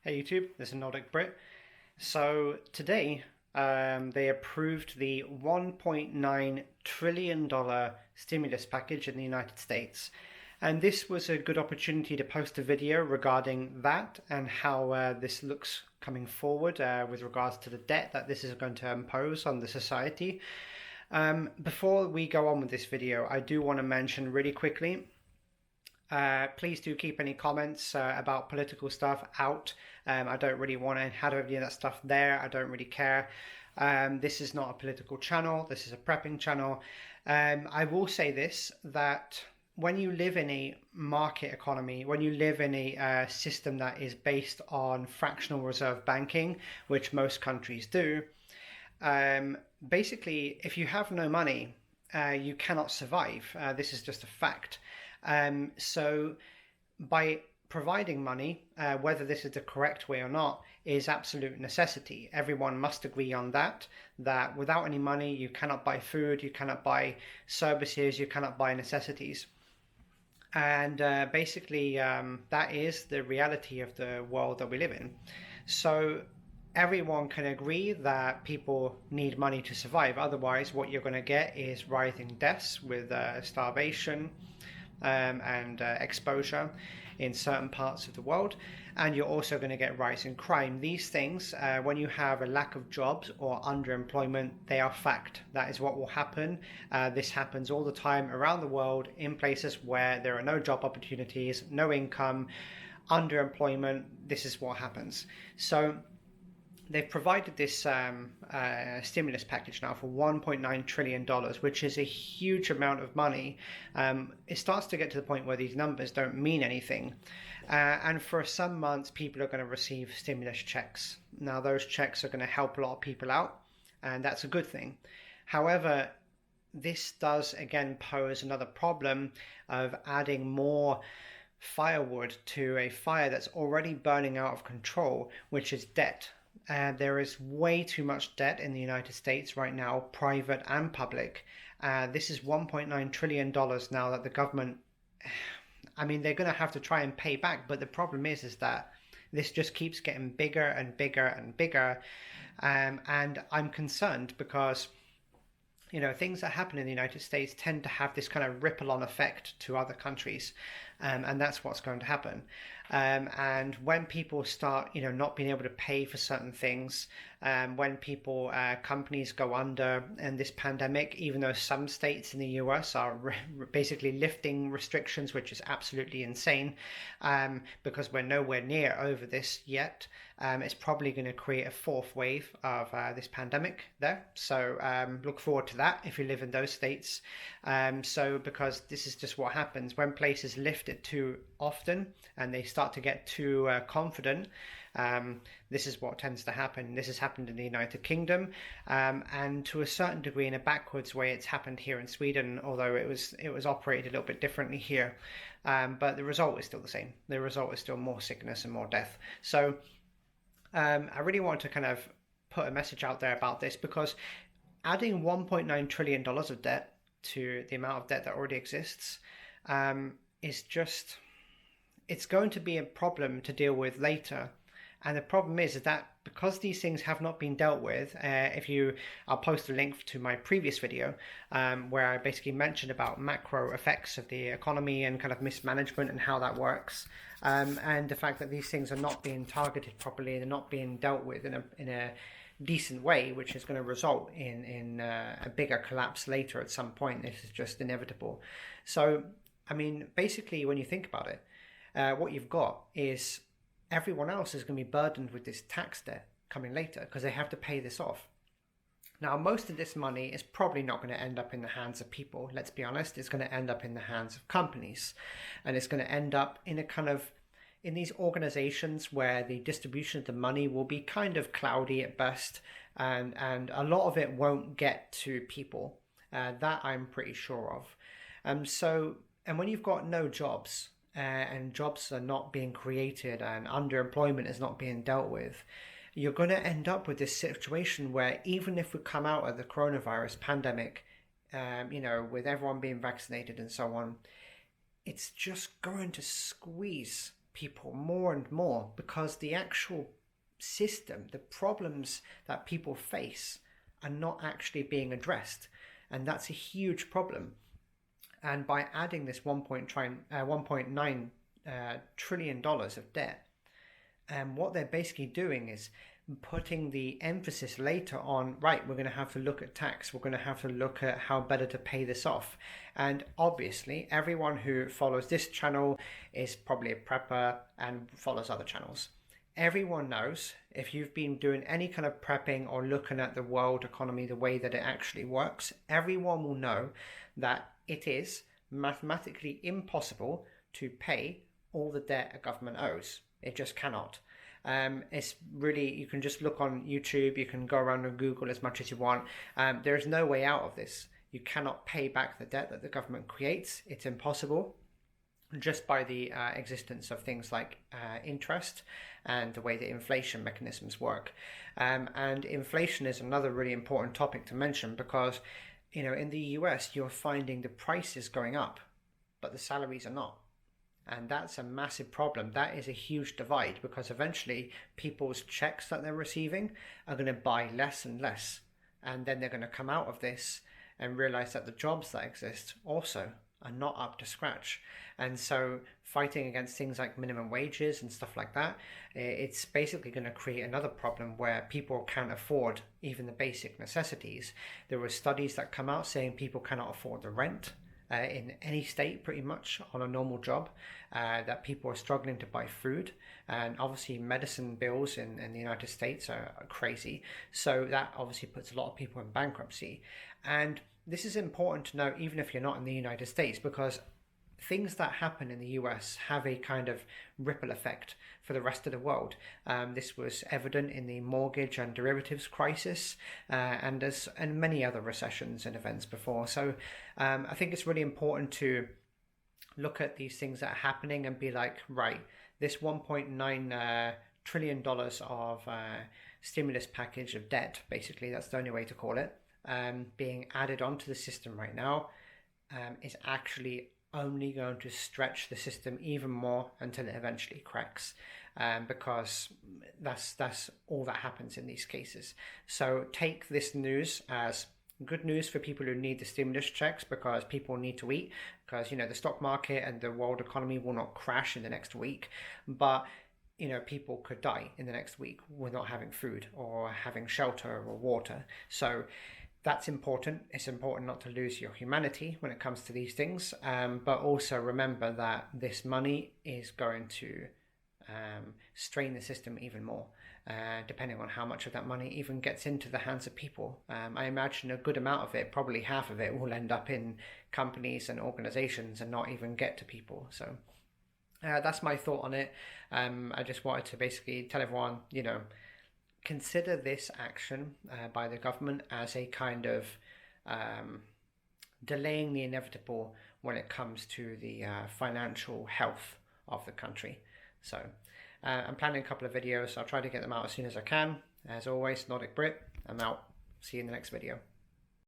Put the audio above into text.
Hey YouTube, this is Nordic Brit. So today they approved the $1.9 trillion stimulus package in the United States. And this was a good opportunity to post a video regarding that and how this looks coming forward with regards to the debt that this is going to impose on the society. Before we go on with this video, I do want to mention really quickly please do keep any comments about political stuff out. I don't really want to have any of that stuff there. I don't really care. This is not a political channel. This is a prepping channel. I will say this, that when you live in a market economy, when you live in a system that is based on fractional reserve banking, which most countries do, basically, if you have no money, you cannot survive. This is just a fact. So by providing money, whether this is the correct way or not, is absolute necessity. Everyone must agree on that, that without any money, you cannot buy food, you cannot buy services, you cannot buy necessities. And basically, that is the reality of the world that we live in. So everyone can agree that people need money to survive. Otherwise, what you're going to get is rising deaths with starvation, and exposure in certain parts of the world, and you're also going to get rising crime. These things, when you have a lack of jobs or underemployment, they are fact. That is what will happen. This happens all the time around the world in places where there are no job opportunities, no income, underemployment. This is what happens. So they've provided this stimulus package now for $1.9 trillion, which is a huge amount of money. It starts to get to the point where these numbers don't mean anything. And for some months, people are going to receive stimulus checks. Now, those checks are going to help a lot of people out, and that's a good thing. However, this does again pose another problem of adding more firewood to a fire that's already burning out of control, which is debt. There is way too much debt in the United States right now, private and public. This is $1.9 trillion now that the government, they're going to have to try and pay back. But the problem is that this just keeps getting bigger and bigger and bigger. And I'm concerned because, things that happen in the United States tend to have this kind of ripple-on effect to other countries. And that's what's going to happen. And when people start, not being able to pay for certain things, when companies go under in this pandemic, even though some states in the US are basically lifting restrictions, which is absolutely insane, because we're nowhere near over this yet, it's probably going to create a fourth wave of this pandemic there. So look forward to that if you live in those states. Because this is just what happens when places lift it too often and they start to get too confident. This is what tends to happen. This has happened in the United Kingdom, and to a certain degree in a backwards way it's happened here in Sweden, although it was operated a little bit differently here. But the result is still the same. The result is still more sickness and more death. So I really want to kind of put a message out there about this, because adding $1.9 trillion of debt to the amount of debt that already exists is just, it's going to be a problem to deal with later. And the problem is that because these things have not been dealt with, I'll post a link to my previous video where I basically mentioned about macro effects of the economy and kind of mismanagement and how that works, and the fact that these things are not being targeted properly, they're not being dealt with in a decent way, which is going to result in a bigger collapse later at some point. This is just inevitable. So, basically, when you think about it, what you've got is everyone else is going to be burdened with this tax debt coming later because they have to pay this off. Now, most of this money is probably not going to end up in the hands of people. Let's be honest, it's going to end up in the hands of companies, and it's going to end up in in these organizations where the distribution of the money will be kind of cloudy at best, and a lot of it won't get to people. That I'm pretty sure of. And when you've got no jobs, and jobs are not being created and underemployment is not being dealt with, you're going to end up with this situation where even if we come out of the coronavirus pandemic, with everyone being vaccinated and so on, it's just going to squeeze people more and more because the actual system, the problems that people face are not actually being addressed. And that's a huge problem. And by adding this $1.9 trillion of debt, what they're basically doing is putting the emphasis later on, right, we're going to have to look at tax, we're going to have to look at how better to pay this off. And obviously everyone who follows this channel is probably a prepper and follows other channels. Everyone knows, if you've been doing any kind of prepping or looking at the world economy, the way that it actually works, everyone will know that it is mathematically impossible to pay all the debt a government owes. It just cannot. It's really, you can just look on YouTube, you can go around and Google as much as you want. There is no way out of this. You cannot pay back the debt that the government creates. It's impossible, just by the existence of things like interest and the way the inflation mechanisms work. And inflation is another really important topic to mention because, you know, in the US, you're finding the prices going up, but the salaries are not. And that's a massive problem. That is a huge divide because eventually people's checks that they're receiving are going to buy less and less. And then they're going to come out of this and realize that the jobs that exist also are not up to scratch. And so fighting against things like minimum wages and stuff like that, it's basically going to create another problem where people can't afford even the basic necessities. There were studies that come out saying people cannot afford the rent in any state pretty much on a normal job, that people are struggling to buy food, and obviously medicine bills in the United States are crazy, so that obviously puts a lot of people in bankruptcy. And this is important to know even if you're not in the United States, because things that happen in the US have a kind of ripple effect for the rest of the world. This was evident in the mortgage and derivatives crisis, and many other recessions and events before. So I think it's really important to look at these things that are happening and be like, right, this $1.9 trillion of stimulus package of debt, basically, that's the only way to call it, being added onto the system right now, is actually only going to stretch the system even more until it eventually cracks, because that's all that happens in these cases. So take this news as good news for people who need the stimulus checks, because people need to eat, because, you know, the stock market and the world economy will not crash in the next week, but, you know, people could die in the next week with not having food or having shelter or water. So that's important. It's important not to lose your humanity when it comes to these things, but also remember that this money is going to strain the system even more, depending on how much of that money even gets into the hands of people. I imagine a good amount of it, probably half of it, will end up in companies and organizations and not even get to people. So that's my thought on it. I just wanted to basically tell everyone, you know, consider this action by the government as a kind of delaying the inevitable when it comes to the financial health of the country. So I'm planning a couple of videos. I'll try to get them out as soon as I can. As always, Nordic Brit, I'm out. See you in the next video.